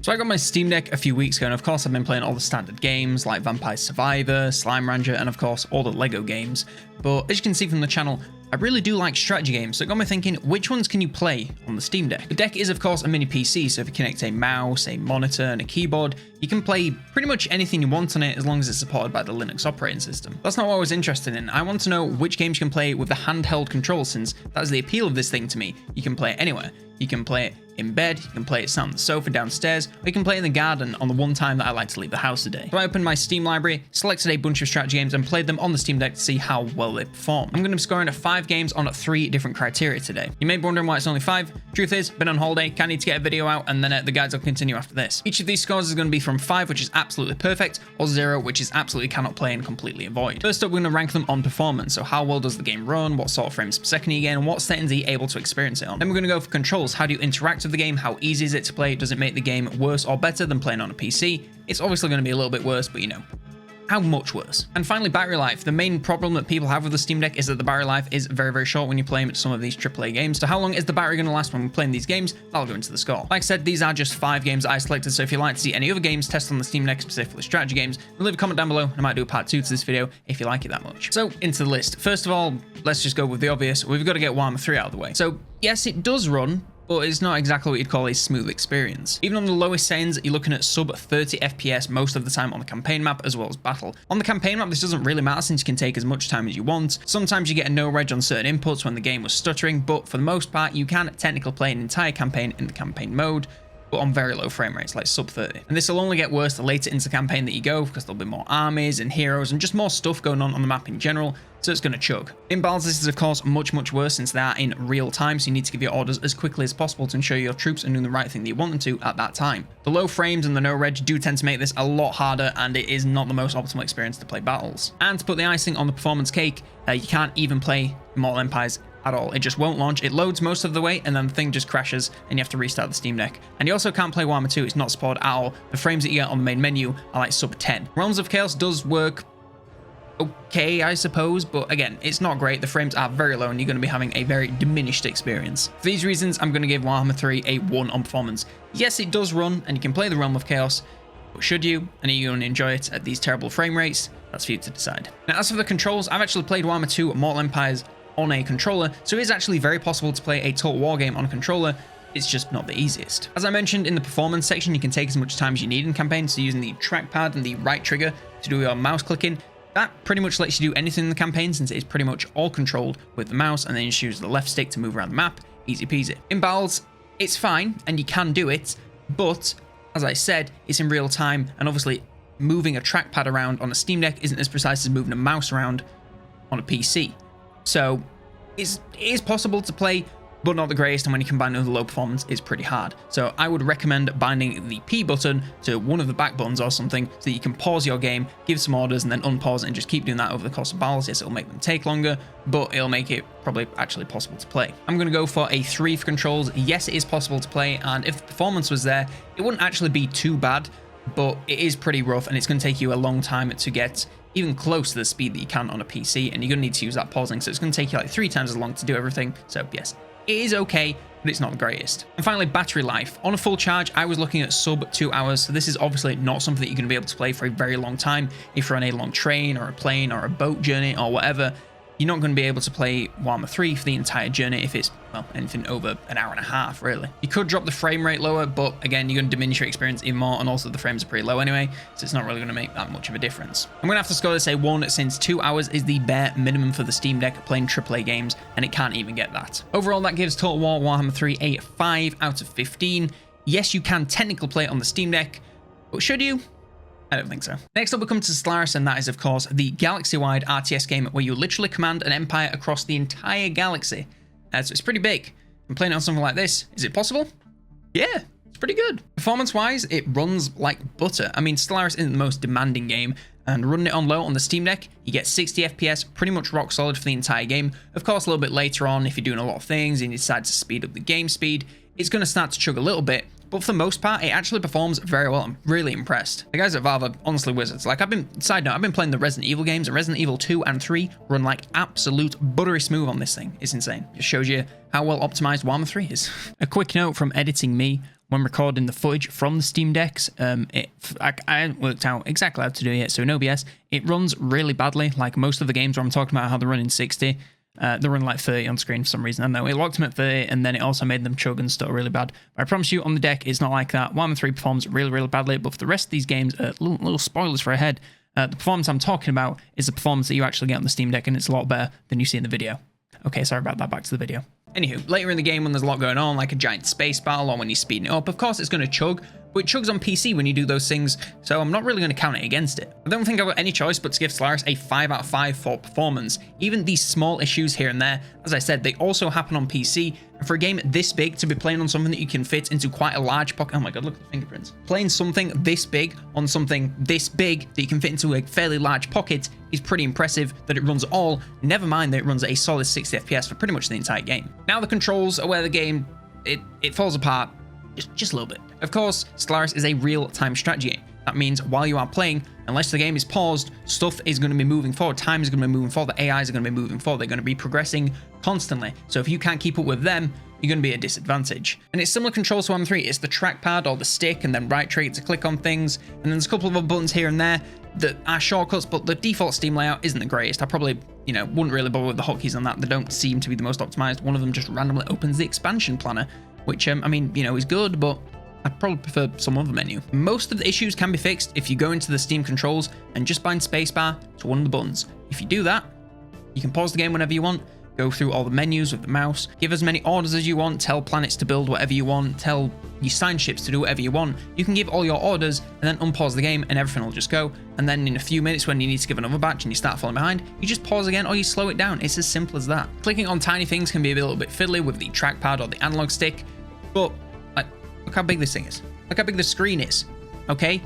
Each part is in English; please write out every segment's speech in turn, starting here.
So I got my Steam Deck a few weeks ago, and of course I've been playing all the standard games like Vampire Survivor, Slime Rancher, and of course all the Lego games. But as you can see from the channel, I really do like strategy games, so it got me thinking, which ones can you play on the Steam Deck? The deck is of course a mini PC, so if you connect a mouse, a monitor, and a keyboard, you can play pretty much anything you want on it as long as it's supported by the Linux operating system. That's not what I was interested in. I want to know which games you can play with the handheld control, since that's the appeal of this thing to me. You can play it anywhere. You can play it in bed, you can play it sat on the sofa downstairs, or you can play it in the garden on the one time that I like to leave the house today. So I opened my Steam library, selected a bunch of strategy games, and played them on the Steam Deck to see how well they perform. I'm going to be scoring 5 games on 3 different criteria today. You may be wondering why it's only 5. Truth is, been on holiday, can't need to get a video out, and then the guides will continue after this. Each of these scores is going to be from 5, which is absolutely perfect, or 0, which is absolutely cannot play and completely avoid. First up, we're going to rank them on performance, so how well does the game run, what sort of frames per second you get, and what settings are you able to experience it on. Then we're going to go for controls. How do you interact with the game? How easy is it to play? Does it make the game worse or better than playing on a PC? It's obviously going to be a little bit worse, but you know, how much worse? And finally, battery life. The main problem that people have with the Steam Deck is that the battery life is very, very short when you play some of these AAA games. So how long is the battery going to last when we're playing these games? That'll go into the score. Like I said, these are just 5 games that I selected, so if you'd like to see any other games tested on the Steam Deck, specifically strategy games, leave a comment down below and I might do a part 2 to this video if you like it that much. So into the list. First of all, let's just go with the obvious. We've got to get Warhammer 3 out of the way. So yes, it does run, but it's not exactly what you'd call a smooth experience. Even on the lowest settings, you're looking at sub 30 FPS most of the time on the campaign map as well as battle. On the campaign map, this doesn't really matter since you can take as much time as you want. Sometimes you get a no reg on certain inputs when the game was stuttering, but for the most part, you can technically play an entire campaign in the campaign mode, but on very low frame rates, like sub 30. And this will only get worse the later into the campaign that you go, because there'll be more armies and heroes and just more stuff going on the map in general, so it's going to chug. In battles, this is of course much worse since they are in real time, so you need to give your orders as quickly as possible to ensure your troops are doing the right thing that you want them to at that time. The low frames and the no reg do tend to make this a lot harder, and it is not the most optimal experience to play battles. And to put the icing on the performance cake, you can't even play Mortal Empires at all. It just won't launch. It loads most of the way and then the thing just crashes and you have to restart the Steam Deck. And you also can't play Warhammer 2. It's not supported at all. The frames that you get on the main menu are like sub 10. Realms of Chaos does work okay, I suppose, but again, it's not great. The frames are very low and you're going to be having a very diminished experience. For these reasons, I'm going to give Warhammer 3 a 1 on performance. Yes, it does run and you can play the Realm of Chaos, but should you? And are you going to enjoy it at these terrible frame rates? That's for you to decide. Now, as for the controls, I've actually played Warhammer 2 Mortal Empires on a controller, so it is actually very possible to play a Total War game on a controller. It's just not the easiest. As I mentioned in the performance section, you can take as much time as you need in campaign, so using the trackpad and the right trigger to do your mouse clicking, that pretty much lets you do anything in the campaign since it is pretty much all controlled with the mouse, and then you just use the left stick to move around the map. Easy peasy. In battles, it's fine and you can do it, but as I said, it's in real time, and obviously moving a trackpad around on a Steam Deck isn't as precise as moving a mouse around on a PC. So it is possible to play, but not the greatest, and when you combine it with low performance, it's pretty hard. So I would recommend binding the P button to one of the back buttons or something so that you can pause your game, give some orders, and then unpause it and just keep doing that over the course of battles. Yes, it'll make them take longer, but it'll make it probably actually possible to play. I'm going to go for a 3 for controls. Yes, it is possible to play, and if the performance was there, it wouldn't actually be too bad, but it is pretty rough, and it's going to take you a long time to get even close to the speed that you can on a PC, and you're going to need to use that pausing, so it's going to take you like 3 times as long to do everything. So yes, it is okay, but it's not the greatest. And finally, battery life. On a full charge, I was looking at sub 2 hours, so this is obviously not something that you're going to be able to play for a very long time. If you're on a long train or a plane or a boat journey or whatever, you're not going to be able to play Warhammer 3 for the entire journey if it's, well, anything over an hour and a half, really. You could drop the frame rate lower, but again, you're going to diminish your experience even more, and also the frames are pretty low anyway, so it's not really going to make that much of a difference. I'm going to have to score this a 1 since 2 hours is the bare minimum for the Steam Deck playing AAA games, and it can't even get that. Overall, that gives Total War Warhammer 3 a 5 out of 15. Yes, you can technically play it on the Steam Deck, but should you? I don't think so. Next up, we come to Stellaris, and that is, of course, the galaxy-wide RTS game where you literally command an empire across the entire galaxy. So it's pretty big. And playing it on something like this, is it possible? Yeah, it's pretty good. Performance-wise, it runs like butter. I mean, Stellaris isn't the most demanding game, and running it on low on the Steam Deck, you get 60 FPS, pretty much rock solid for the entire game. Of course, a little bit later on, if you're doing a lot of things and you decide to speed up the game speed, it's going to start to chug a little bit, but for the most part, it actually performs very well. I'm really impressed. The guys at Valve are honestly wizards. Like, side note, I've been playing the Resident Evil games, and Resident Evil 2 and 3 run like absolute buttery smooth on this thing. It's insane. Just shows you how well optimized Warhammer 3 is. A quick note from editing me. when recording the footage from the Steam Decks, I haven't worked out exactly how to do it yet, so no BS. It runs really badly, like most of the games where I'm talking about how they're running 60. They're running like 30 on screen for some reason. I don't know, it locked them at 30, and then it also made them chug and stuff really bad. But I promise you, on the deck, it's not like that. Warhammer 3 performs really, really badly, but for the rest of these games, little spoilers for ahead, the performance I'm talking about is the performance that you actually get on the Steam Deck, and it's a lot better than you see in the video. Okay, sorry about that, back to the video. Anywho, later in the game when there's a lot going on, like a giant space battle or when you're speeding it up, of course it's going to chug, but it chugs on PC when you do those things, so I'm not really going to count it against it. I don't think I've got any choice but to give Stellaris a 5 out of 5 for performance. Even these small issues here and there, as I said, they also happen on PC, and for a game this big to be playing on something that you can fit into quite a large pocket, oh my god, look at the fingerprints. Playing something this big on something this big that you can fit into a fairly large pocket is pretty impressive that it runs all, never mind that it runs at a solid 60 FPS for pretty much the entire game. Now the controls are where the game, it falls apart just a little bit. Of course, Stellaris is a real-time strategy game. That means while you are playing, unless the game is paused, stuff is going to be moving forward, time is going to be moving forward, the AIs are going to be moving forward, they're going to be progressing constantly. So if you can't keep up with them, you're going to be at a disadvantage. And it's similar controls to Warhammer 3. It's the trackpad or the stick and then right trigger to click on things. And then there's a couple of other buttons here and there that are shortcuts, but the default Steam layout isn't the greatest. I probably, wouldn't really bother with the hotkeys on that. They don't seem to be the most optimized. One of them just randomly opens the expansion planner, which, is good, but I'd probably prefer some other menu. Most of the issues can be fixed if you go into the Steam controls and just bind spacebar to one of the buttons. If you do that, you can pause the game whenever you want, go through all the menus with the mouse, give as many orders as you want, tell planets to build whatever you want, tell your sign ships to do whatever you want. You can give all your orders and then unpause the game and everything will just go. And then in a few minutes when you need to give another batch and you start falling behind, you just pause again or you slow it down. It's as simple as that. Clicking on tiny things can be a little bit fiddly with the trackpad or the analog stick, but look how big this thing is. Look how big the screen is, okay?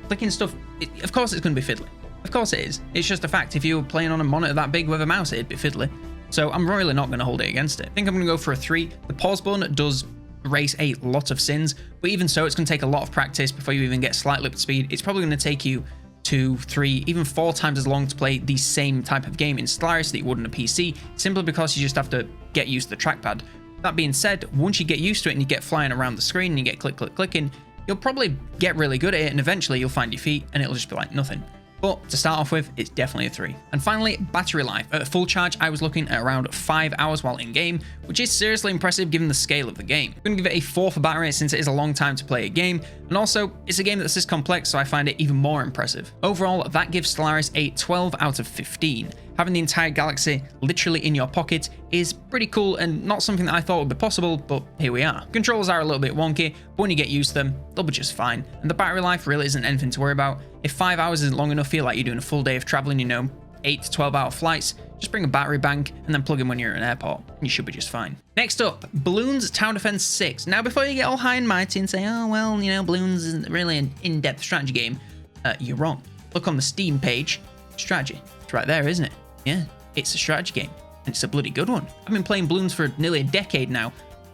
Clicking stuff, of course it's going to be fiddly. Of course it is. It's just a fact. If you were playing on a monitor that big with a mouse, it'd be fiddly. So I'm really not going to hold it against it. I think I'm going to go for a 3. The pause button does erase a lot of sins, but even so, it's going to take a lot of practice before you even get slightly up to speed. It's probably going to take you 2, 3, even 4 times as long to play the same type of game in Stellaris that you would on a PC, simply because you just have to get used to the trackpad. That being said, once you get used to it and you get flying around the screen and you get clicking, you'll probably get really good at it and eventually you'll find your feet and it'll just be like nothing. But to start off with, it's definitely a 3. And finally, battery life. At full charge, I was looking at around 5 hours while in game, which is seriously impressive given the scale of the game. I'm going to give it a 4 for battery since it is a long time to play a game, and also it's a game that's this complex, so I find it even more impressive. Overall, that gives Stellaris a 12 out of 15. Having the entire galaxy literally in your pocket is pretty cool and not something that I thought would be possible, but here we are. Controls are a little bit wonky, but when you get used to them, they'll be just fine. And the battery life really isn't anything to worry about. If 5 hours isn't long enough, feel like you're doing a full day of traveling, 8 to 12 hour flights, just bring a battery bank and then plug in when you're at an airport, and you should be just fine. Next up, Bloons Tower Defense 6. Now, before you get all high and mighty and say, oh, well, Bloons isn't really an in-depth strategy game, you're wrong. Look on the Steam page, strategy. It's right there, isn't it? Yeah, it's a strategy game, and it's a bloody good one. I've been playing Bloons for nearly a decade now,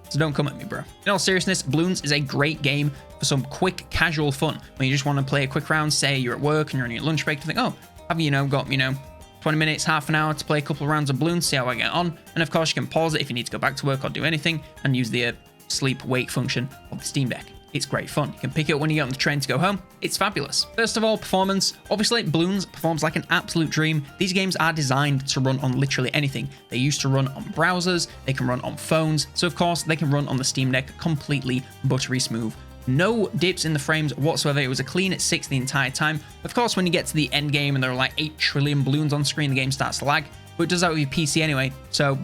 so don't come at me, bro. In all seriousness, Bloons is a great game for some quick, casual fun. When you just want to play a quick round, say you're at work and you're on your lunch break, to think, oh, have you, got, 20 minutes, half an hour to play a couple of rounds of Bloons, see how I get on. And of course, you can pause it if you need to go back to work or do anything, and use the sleep-wake function of the Steam Deck. It's great fun. You can pick it up when you get on the train to go home. It's fabulous. First of all, performance. Obviously, Bloons performs like an absolute dream. These games are designed to run on literally anything. They used to run on browsers, they can run on phones, so of course, they can run on the Steam Deck completely buttery smooth. No dips in the frames whatsoever. It was a clean at 6 the entire time. Of course, when you get to the end game and there are like 8 trillion balloons on screen, the game starts to lag, but it does that with your PC anyway, so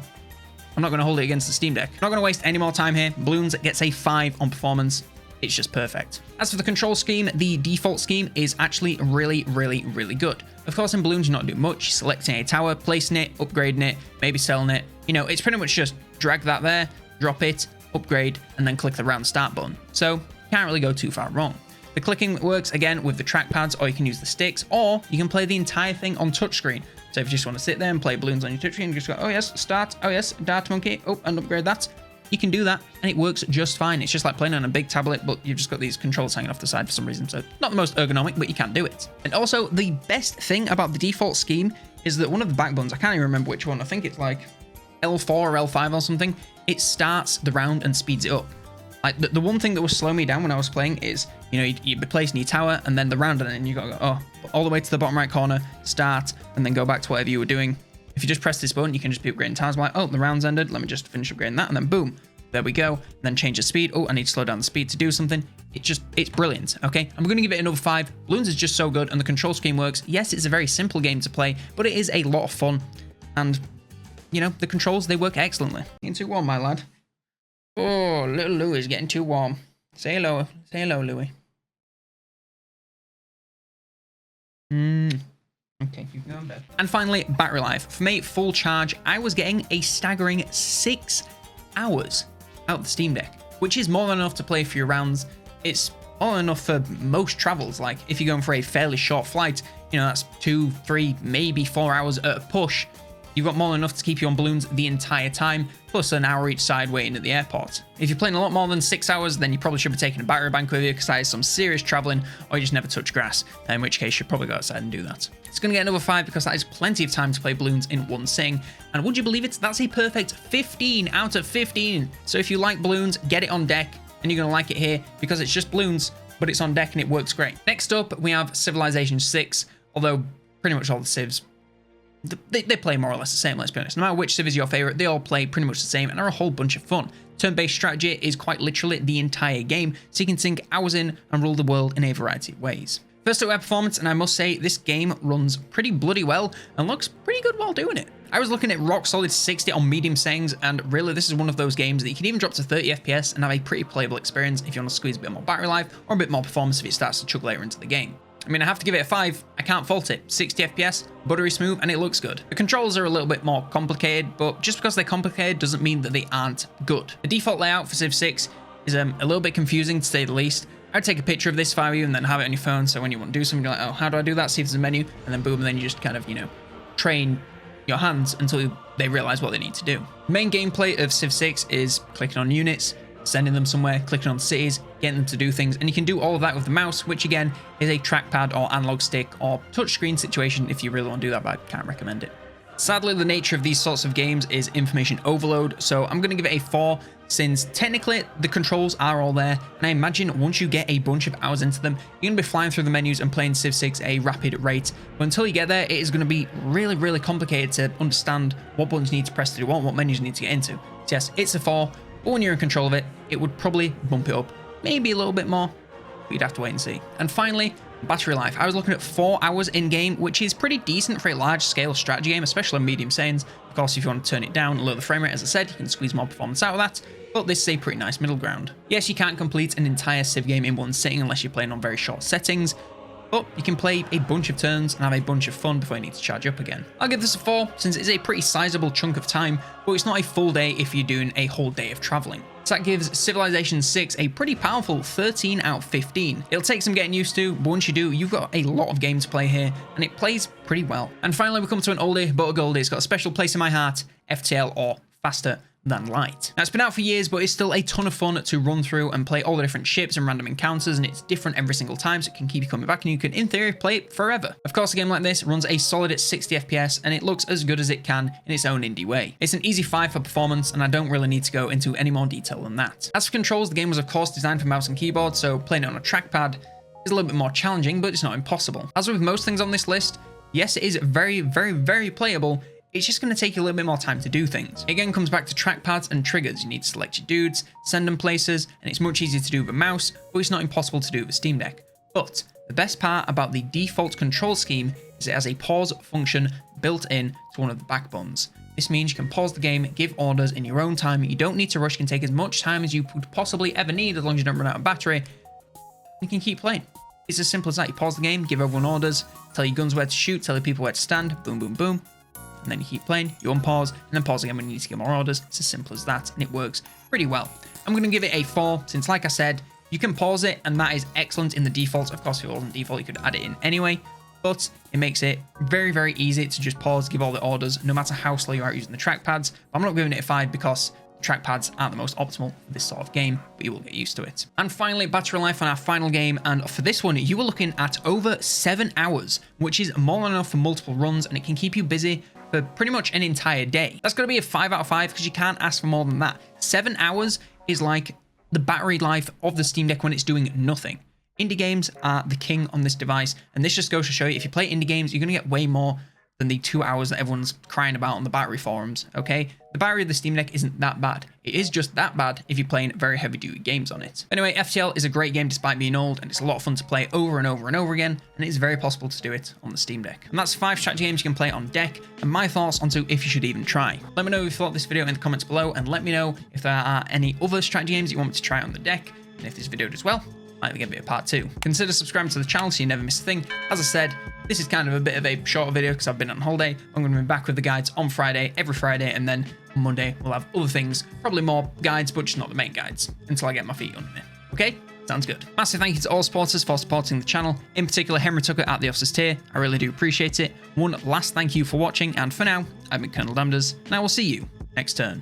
I'm not going to hold it against the Steam Deck. I'm not going to waste any more time here. Bloons gets a 5 on performance. It's just perfect. As for the control scheme, the default scheme is actually really, really, really good. Of course, in Bloons, you're not doing much. You're selecting a tower, placing it, upgrading it, maybe selling it. It's pretty much just drag that there, drop it, upgrade, and then click the round start button. So can't really go too far wrong. The clicking works again with the trackpads, or you can use the sticks, or you can play the entire thing on touchscreen. So if you just want to sit there and play Bloons on your touchscreen, just go, oh yes, start, oh yes, dart monkey, oh, and upgrade that. You can do that, and it works just fine. It's just like playing on a big tablet, but you've just got these controls hanging off the side for some reason, so not the most ergonomic, but you can do it. And also, the best thing about the default scheme is that one of the back buttons, I can't even remember which one, I think it's like L4 or L5 or something, it starts the round and speeds it up. Like the one thing that was slowing me down when I was playing is, you know, you'd be placing your tower and then the round and you got to go, oh, all the way to the bottom right corner, start, and then go back to whatever you were doing. If you just press this button, you can just be upgrading towers. Like, oh, the round's ended. Let me just finish upgrading that, and then boom, there we go. And then change the speed. Oh, I need to slow down the speed to do something. It's brilliant. Okay, I'm going to give it another 5. Bloons is just so good, and the control scheme works. Yes, it's a very simple game to play, but it is a lot of fun, and you know the controls, they work excellently. Getting too warm, my lad. Oh, little Louis is getting too warm. Say hello, Louis. Okay, you can go in bed. And finally, battery life. For me, full charge, I was getting a staggering 6 hours out the Steam Deck, which is more than enough to play a few rounds. It's more than enough for most travels. Like if you're going for a fairly short flight, you know, that's 2, 3, maybe 4 hours at a push. You've got more than enough to keep you on Bloons the entire time, plus an hour each side waiting at the airport. If you're playing a lot more than 6 hours, then you probably should be taking a battery bank with you, because that is some serious traveling, or you just never touch grass, in which case you'd probably go outside and do that. It's going to get another 5 because that is plenty of time to play Bloons in one sitting, and would you believe it, that's a perfect 15 out of 15. So if you like Bloons, get it on deck, and you're going to like it here, because it's just Bloons, but it's on deck and it works great. Next up, we have Civilization 6, although pretty much all the civs, they play more or less the same, let's be honest. No matter which civ is your favorite, they all play pretty much the same and are a whole bunch of fun. Turn-based strategy is quite literally the entire game, so you can sink hours in and rule the world in a variety of ways. First up, performance, and I must say this game runs pretty bloody well and looks pretty good while doing it. I was looking at rock solid 60 on medium settings, and really this is one of those games that you can even drop to 30 FPS and have a pretty playable experience if you want to squeeze a bit more battery life or a bit more performance if it starts to chug later into the game. I mean, I have to give it a 5. I can't fault it. 60 FPS, buttery smooth, and it looks good. The controls are a little bit more complicated, but just because they're complicated doesn't mean that they aren't good. The default layout for Civ 6 is a little bit confusing, to say the least. I'd take a picture of this for you and then have it on your phone, so when you want to do something, you're like, oh, how do I do that? See if there's a menu, and then boom, and then you just kind of, you know, train your hands until they realize what they need to do. The main gameplay of Civ 6 is clicking on units, sending them somewhere, clicking on cities, getting them to do things, and you can do all of that with the mouse, which again is a trackpad or analog stick or touchscreen situation if you really want to do that, but I can't recommend it. Sadly, the nature of these sorts of games is information overload, so I'm going to give it a 4, since technically the controls are all there, and I imagine once you get a bunch of hours into them, you're going to be flying through the menus and playing Civ 6 at a rapid rate, but until you get there, it is going to be really, really complicated to understand what buttons you need to press to do what menus you need to get into. So yes, it's a 4, but when you're in control of it, it would probably bump it up maybe a little bit more, but you'd have to wait and see. And finally, battery life. I was looking at 4 hours in-game, which is pretty decent for a large-scale strategy game, especially on medium settings. Of course, if you want to turn it down, lower the frame rate, as I said, you can squeeze more performance out of that, but this is a pretty nice middle ground. Yes, you can't complete an entire Civ game in one sitting unless you're playing on very short settings, but you can play a bunch of turns and have a bunch of fun before you need to charge up again. I'll give this a 4, since it's a pretty sizable chunk of time, but it's not a full day if you're doing a whole day of traveling. So that gives Civilization 6 a pretty powerful 13 out of 15. It'll take some getting used to, but once you do, you've got a lot of game to play here, and it plays pretty well. And finally, we come to an oldie but a goldie. It's got a special place in my heart, FTL, or Faster Than Light. Now, it's been out for years, but it's still a ton of fun to run through and play all the different ships and random encounters, and it's different every single time, so it can keep you coming back, and you can, in theory, play it forever. Of course, a game like this runs a solid at 60 FPS, and it looks as good as it can in its own indie way. It's an easy 5 for performance, and I don't really need to go into any more detail than that. As for controls, the game was of course designed for mouse and keyboard, so playing it on a trackpad is a little bit more challenging, but it's not impossible. As with most things on this list, yes, it is very, very, very playable. It's just going to take you a little bit more time to do things. It again comes back to trackpads and triggers. You need to select your dudes, send them places, and it's much easier to do with a mouse, but it's not impossible to do with a Steam Deck. But the best part about the default control scheme is it has a pause function built in to one of the backbones. This means you can pause the game, give orders in your own time. You don't need to rush. You can take as much time as you would possibly ever need, as long as you don't run out of battery. You can keep playing. It's as simple as that. You pause the game, give everyone orders, tell your guns where to shoot, tell the people where to stand, boom, boom, boom. And then you keep playing, you unpause, and then pause again when you need to get more orders. It's as simple as that, and it works pretty well. I'm going to give it a 4, since like I said, you can pause it, and that is excellent in the default. Of course, if it wasn't default, you could add it in anyway, but it makes it very, very easy to just pause, give all the orders, no matter how slow you are using the trackpads. But I'm not giving it a 5 because trackpads aren't the most optimal for this sort of game, but you will get used to it. And finally, battery life on our final game, and for this one, you were looking at over 7 hours, which is more than enough for multiple runs, and it can keep you busy for pretty much an entire day. That's going to be a 5 out of 5 because you can't ask for more than that. 7 hours is like the battery life of the Steam Deck when it's doing nothing. Indie games are the king on this device, and this just goes to show you, if you play indie games, you're going to get way more than the 2 hours that everyone's crying about on the battery forums, okay? The battery of the Steam Deck isn't that bad. It is just that bad if you're playing very heavy-duty games on it. Anyway, FTL is a great game despite being old, and it's a lot of fun to play over and over and over again, and it is very possible to do it on the Steam Deck. And that's 5 strategy games you can play on deck, and my thoughts onto if you should even try. Let me know if you thought this video in the comments below, and let me know if there are any other strategy games you want me to try on the deck, and if this video does well, might give it a part 2. Consider subscribing to the channel so you never miss a thing. As I said, this is kind of a bit of a shorter video because I've been on holiday. I'm going to be back with the guides on Friday, every Friday, and then on Monday we'll have other things, probably more guides, but just not the main guides, until I get my feet under me. Okay? Sounds good. Massive thank you to all supporters for supporting the channel, in particular Henry Tucker at the Officers tier. I really do appreciate it. One last thank you for watching, and for now, I've been Colonel Damneders, and I will see you next turn.